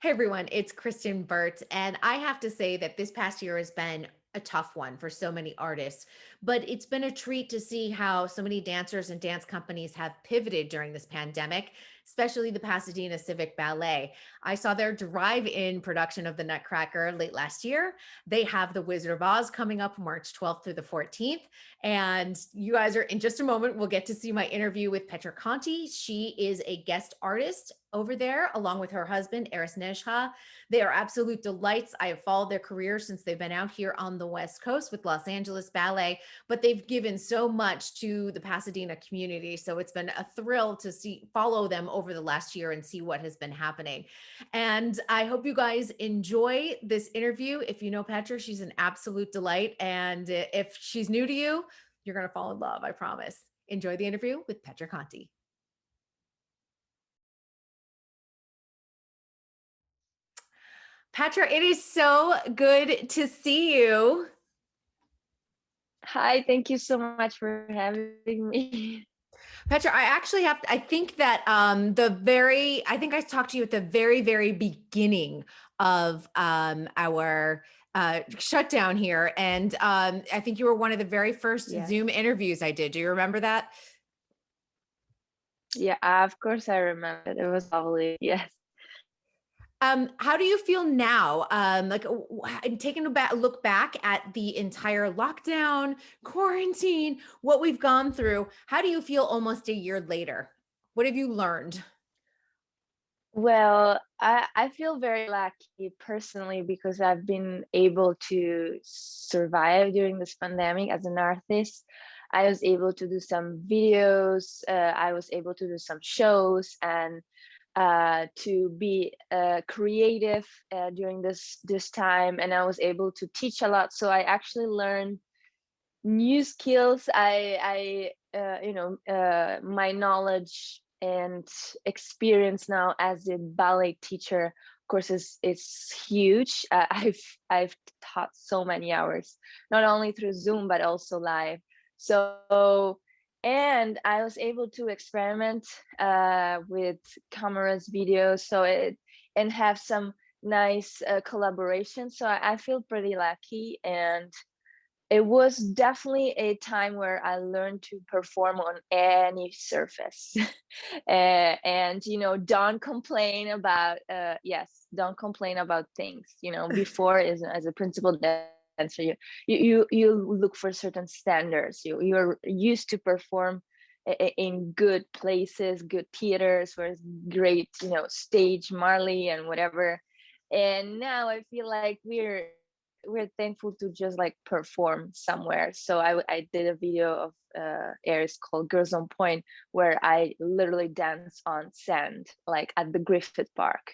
Hey everyone, it's Kristyn Burtt, and I have to say that this past year has been a tough one for so many artists, but it's been a treat to see how so many dancers and dance companies have pivoted during this pandemic, especially the Pasadena Civic Ballet. I saw their drive-in production of the Nutcracker late last year. They have the Wizard of Oz coming up March 12th through the 14th, and you guys are in just a moment. We'll get to see my interview with Petra Conti. She is a guest artist over there, along with her husband, Eris Nezha. They are absolute delights. I have followed their career since they've been out here on the West Coast with Los Angeles Ballet, but they've given so much to the Pasadena community. So it's been a thrill to follow them over the last year and see what has been happening. And I hope you guys enjoy this interview. If you know Petra, she's an absolute delight. And if she's new to you, you're going to fall in love, I promise. Enjoy the interview with Petra Conti. Petra, it is so good to see you. Hi, thank you so much for having me. Petra, I think that I think I talked to you at the very beginning of our shutdown here. And I think you were one of the very first Yes. Zoom interviews I did. Do you remember that? Yeah, of course I remember. It was lovely. Yes. How do you feel now? Taking a look back at the entire lockdown, quarantine, what we've gone through, how do you feel almost a year later? What have you learned? Well, I feel very lucky personally because I've been able to survive during this pandemic as an artist. I was able to do some videos, I was able to do some shows and to be creative during this time, and I was able to teach a lot. So I actually learned new skills. My knowledge and experience now as a ballet teacher, of course, is huge. I've taught so many hours, not only through Zoom but also live. So, and I was able to experiment with cameras, videos, and have some nice collaboration. So I feel pretty lucky, and it was definitely a time where I learned to perform on any surface. And don't complain about don't complain about things. Before, as a principal dancer, you look for certain standards. You're used to perform in good places, good theaters, where it's great, stage Marley and whatever. And now I feel like we're thankful to just like perform somewhere. So I did a video of Eris called Girls on Point, where I literally dance on sand, like at the Griffith Park.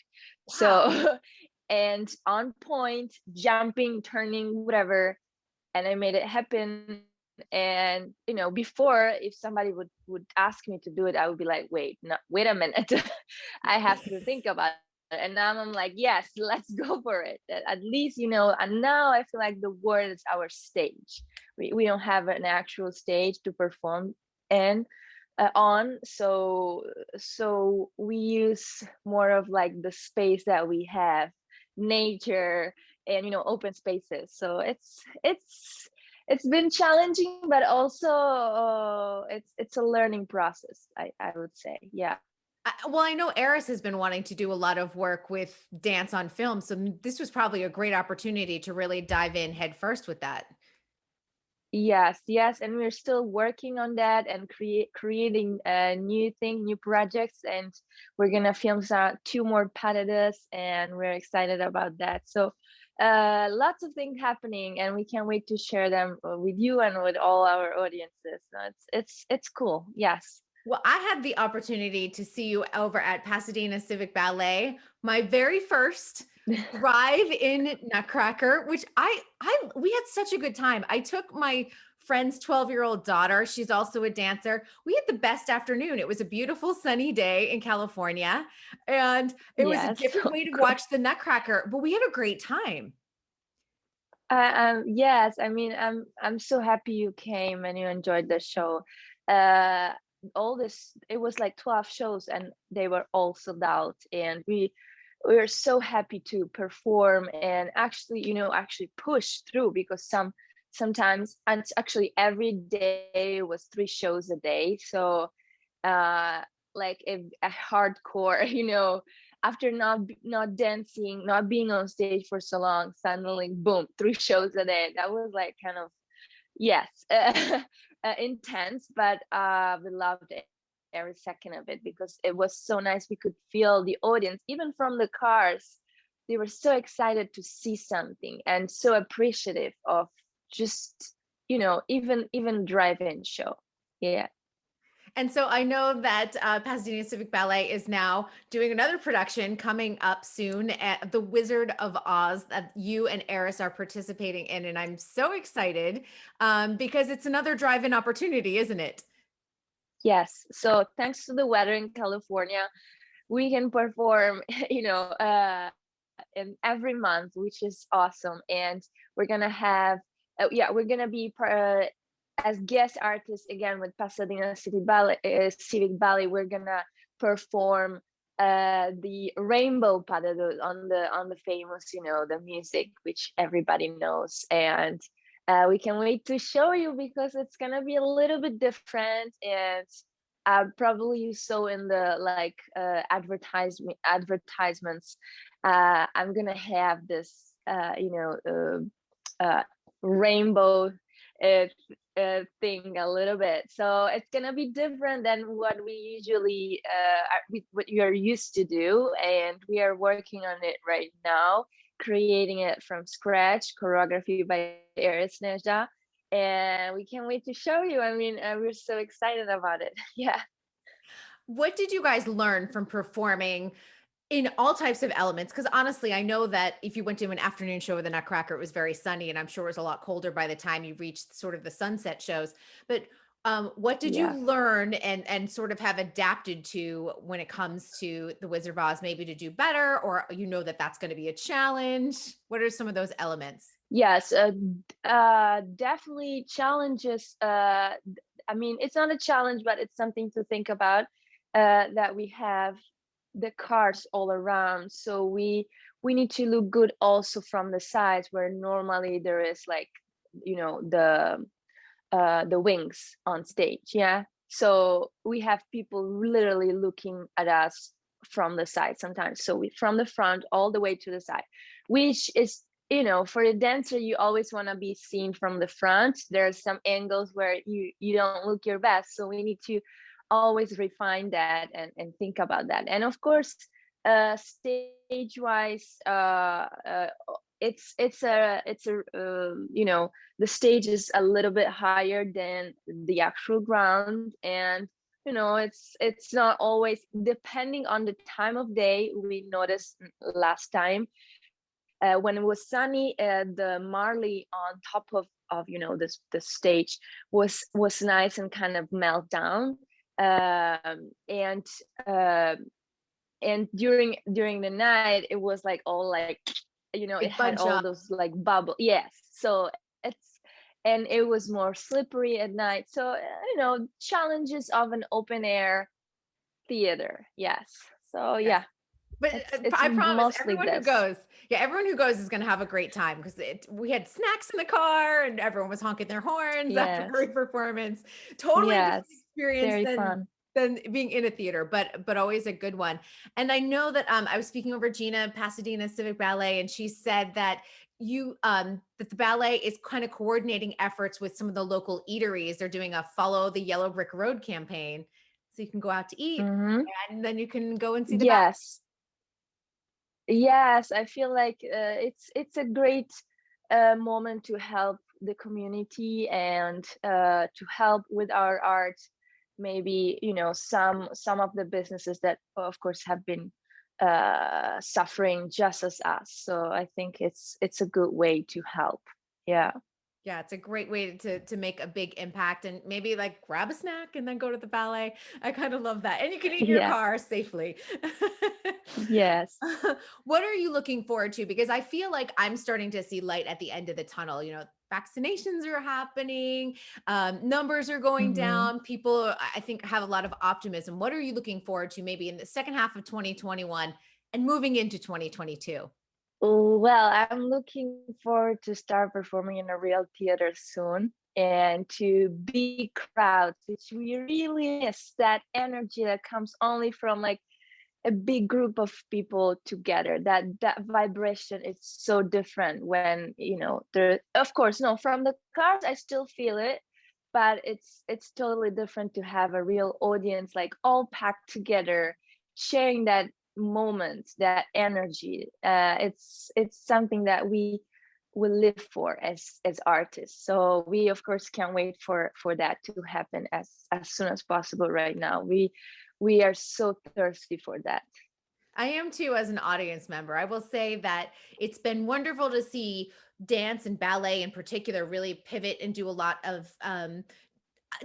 Wow. So and on point, jumping, turning, whatever, and I made it happen. And before, if somebody would ask me to do it, I would be like, wait a minute. I have to think about it. And now I'm like, yes, let's go for it. At least, and now I feel like the world is our stage. We don't have an actual stage to perform and on. So we use more of like the space that we have, nature, and open spaces. So it's been challenging, but also it's a learning process, I would say. Yeah. Well, I know Eris has been wanting to do a lot of work with dance on film, so this was probably a great opportunity to really dive in head first with that. Yes, and we're still working on that and creating new projects, and we're gonna film two more patadas, and we're excited about that. So lots of things happening, and we can't wait to share them with you and with all our audiences. So it's cool. Yes. Well, I had the opportunity to see you over at Pasadena Civic Ballet, my very first drive-in Nutcracker, which we had such a good time. I took my friend's 12-year-old daughter. She's also a dancer. We had the best afternoon. It was a beautiful sunny day in California, and it was a Yes. different way to watch the Nutcracker, but we had a great time. Yes, I mean, I'm so happy you came and you enjoyed the show. Uh, all this, it was like 12 shows, and they were all sold out. And we were so happy to perform and actually, actually push through, because sometimes, and it's actually every day was 3 shows a day. So uh like a hardcore, after not dancing, not being on stage for so long, suddenly boom, 3 shows a day. That was like kind of, yes, intense, but we loved it, every second of it, because it was so nice. We could feel the audience, even from the cars. They were so excited to see something and so appreciative of just, even drive-in show. Yeah. And so I know that Pasadena Civic Ballet is now doing another production coming up soon at The Wizard of Oz that you and Eris are participating in. And I'm so excited because it's another drive-in opportunity, isn't it? Yes. So thanks to the weather in California, we can perform, in every month, which is awesome. And we're gonna have, yeah, we're gonna be as guest artists again with Pasadena City Ballet, Civic Ballet. We're gonna perform the Rainbow Paddle on the famous, the music which everybody knows. And we can wait to show you, because it's gonna be a little bit different. And probably you saw in the like advertisements, I'm gonna have this uh, rainbow uh, thing a little bit. So it's gonna be different than what we usually what you're used to do, and we are working on it right now, creating it from scratch, choreography by Eris Nezha, and we can't wait to show you. I mean, we're so excited about it. Yeah. What did you guys learn from performing in all types of elements? Because honestly, I know that if you went to an afternoon show with the Nutcracker, it was very sunny, and I'm sure it was a lot colder by the time you reached sort of the sunset shows. But what did you Yeah. learn and sort of have adapted to when it comes to the Wizard of Oz, maybe to do better, or that that's going to be a challenge? What are some of those elements? Yes, definitely challenges. I mean, it's not a challenge, but it's something to think about. That we have the cars all around, so we need to look good also from the sides, where normally there is like, the wings on stage. Yeah, so we have people literally looking at us from the side sometimes. So we from the front all the way to the side, which is, for a dancer, you always want to be seen from the front. There are some angles where you don't look your best, so we need to always refine that and think about that. And of course, stage wise, it's a the stage is a little bit higher than the actual ground. And it's not always, depending on the time of day. We noticed last time, when it was sunny, the marley on top of this the stage was nice and kind of melt down. And uh, and during the night, it was like all like, it Big had bunch all up. those like bubble. Yes. So it's, and it was more slippery at night. So challenges of an open air theater. Yes. So Yes. yeah, But it's I promise mostly everyone who this. goes, yeah, everyone who goes is going to have a great time because we had snacks in the car and everyone was honking their horns after a Yes. great performance. Totally different Yes. experience Very fun. than being in a theater, but always a good one. And I know that I was speaking over Gina, Pasadena Civic Ballet, and she said that that the ballet is kind of coordinating efforts with some of the local eateries. They're doing a Follow the Yellow Brick Road campaign, so you can go out to eat Hmm. and then you can go and see the ballet. Yes. Yes, I feel like it's a great moment to help the community, and to help with our art. Maybe some of the businesses that of course have been suffering just as us. So I think it's a good way to help. Yeah. Yeah, it's a great way to make a big impact and maybe like grab a snack and then go to the ballet. I kind of love that. And you can eat in your Yeah. car safely. Yes. What are you looking forward to? Because I feel like I'm starting to see light at the end of the tunnel. Vaccinations are happening, numbers are going Hmm. down. People, I think, have a lot of optimism. What are you looking forward to maybe in the second half of 2021 and moving into 2022? Well, I'm looking forward to start performing in a real theater soon and to big crowds, which we really miss that energy that comes only from like a big group of people together. That vibration is so different when, there, of course, no, from the cars I still feel it, but it's totally different to have a real audience like all packed together, sharing that moment, that energy. It's something that we will live for as artists. So we of course can't wait for that to happen as soon as possible. Right now we are so thirsty for that. I am too, as an audience member. I will say that it's been wonderful to see dance and ballet in particular really pivot and do a lot of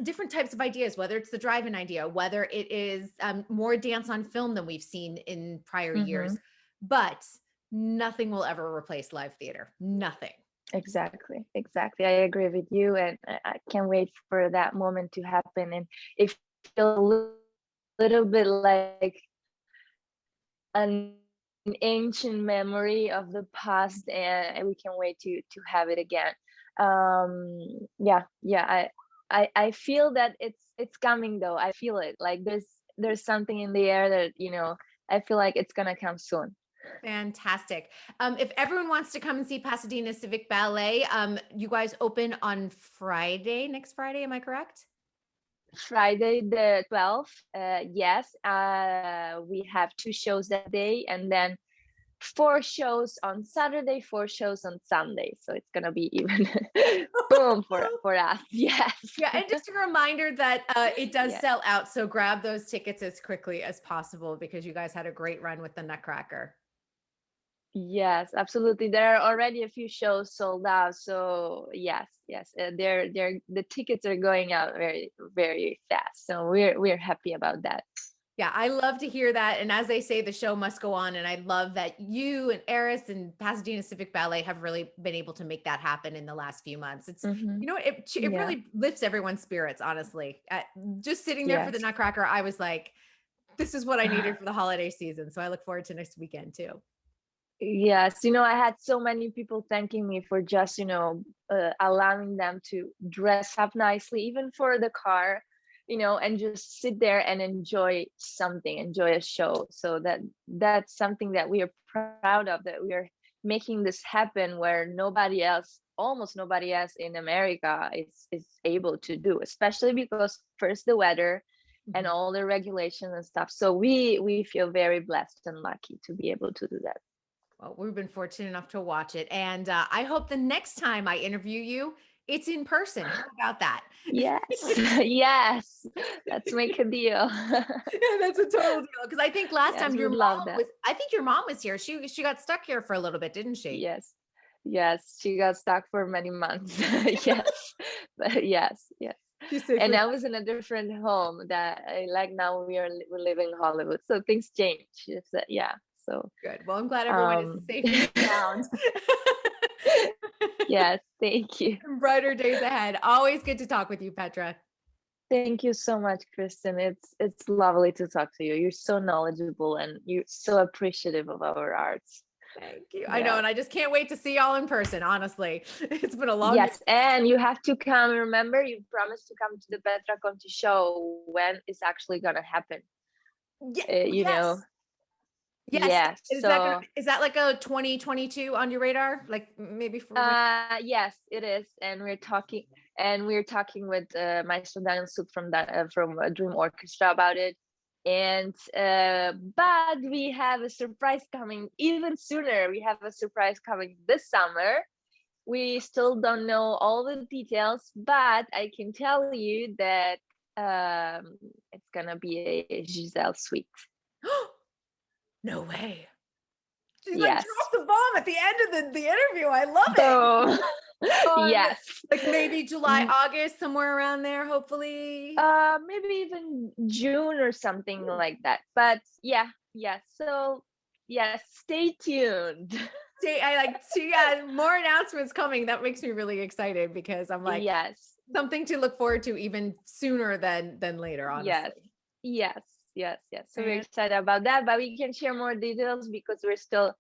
different types of ideas, whether it's the drive-in idea, whether it is more dance on film than we've seen in prior years. Hmm. But nothing will ever replace live theater. Nothing. Exactly, I agree with you, and I can't wait for that moment to happen. And it feels a little bit like an ancient memory of the past, and we can wait to have it again. Yeah, I feel that it's coming though. I feel it, like there's something in the air that, I feel like it's gonna come soon. Fantastic. If everyone wants to come and see Pasadena Civic Ballet, you guys open on Friday, next Friday, am I correct? Friday the 12th, yes. We have two shows that day, and then four shows on Saturday, four shows on Sunday. So it's gonna be even boom for us. Yes. Yeah, and just a reminder that it does Yeah. sell out, so grab those tickets as quickly as possible because you guys had a great run with the Nutcracker. Yes, absolutely. There are already a few shows sold out. So yes, they're the tickets are going out very very fast. So we're happy about that. Yeah, I love to hear that. And as they say, the show must go on. And I love that you and Eris and Pasadena Civic Ballet have really been able to make that happen in the last few months. It's, Hmm. it Yeah. really lifts everyone's spirits, honestly. Just sitting there for the Yes. Nutcracker, I was like, this is what I needed for the holiday season. So I look forward to next weekend too. Yes, I had so many people thanking me for just, allowing them to dress up nicely, even for the car, and just sit there and enjoy something, enjoy a show. So that's something that we are proud of, that we are making this happen where almost nobody else in America is able to do, especially because first the weather and Mhm. all the regulations and stuff. So we feel very blessed and lucky to be able to do that. Well, we've been fortunate enough to watch it. And I hope the next time I interview you, it's in person. How about that? Yes, yes, let's make a deal. Yeah, that's a total deal. Because I think last Yes, time your would mom love that. was, I think your mom was here. She got stuck here for a little bit, didn't she? Yes, yes, she got stuck for many months. Yes, but yes. She's And safely I back. was in a different home that I like now we live in Hollywood, so things change. Yeah, so Good. Well, I'm glad everyone is um, safe and sound. yes, thank you. Brighter days ahead. Always good to talk with you, Petra. Thank you so much, Kristen. It's lovely to talk to you. You're so knowledgeable and you're so appreciative of our arts. Thank you. I know, Yeah. and I just can't wait to see y'all in person, honestly. It's been a long Yes, and you have to come. Remember, you promised to come to the Petra Conti show when it's actually gonna happen. yeah, You know. yes. Yes. Yes. So, Is that like a 2022 on your radar? Like maybe for when yes, it is, and we're talking with Maestro Daniel Suk from Dream Orchestra about it. And but we have a surprise coming even sooner. We have a surprise coming this summer. We still don't know all the details, but I can tell you that it's gonna be a Giselle suite. no way. She's like Yes. dropped the bomb at the end of the interview. I love it. Boom. On Yes. like maybe July, Mm, August, somewhere around there, hopefully. maybe even June or something like that. But yeah. So yes, stay tuned. See, I like see yeah, more announcements coming. That makes me really excited because I'm like Yes. something to look forward to even sooner than later, Yes. honestly. Yes. So we're And excited about that, but we can share more details because we're still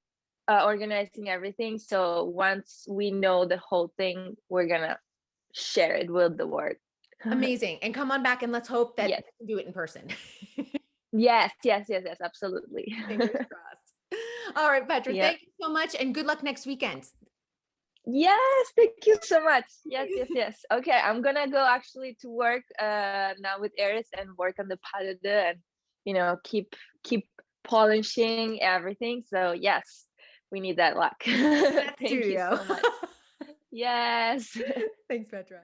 organizing everything. So once we know the whole thing, we're gonna share it with the world. amazing. And come on back and let's hope that Yes, we can do it in person. yes, absolutely. Fingers crossed. All right, Petra, Yeah. thank you so much and good luck next weekend. Yes, thank you so much. Yes. Okay, I'm gonna go actually to work now with Eris and work on the paddle and keep polishing everything. So yes, we need that luck. That Thank you studio. so much. Yes. Thanks, Petra.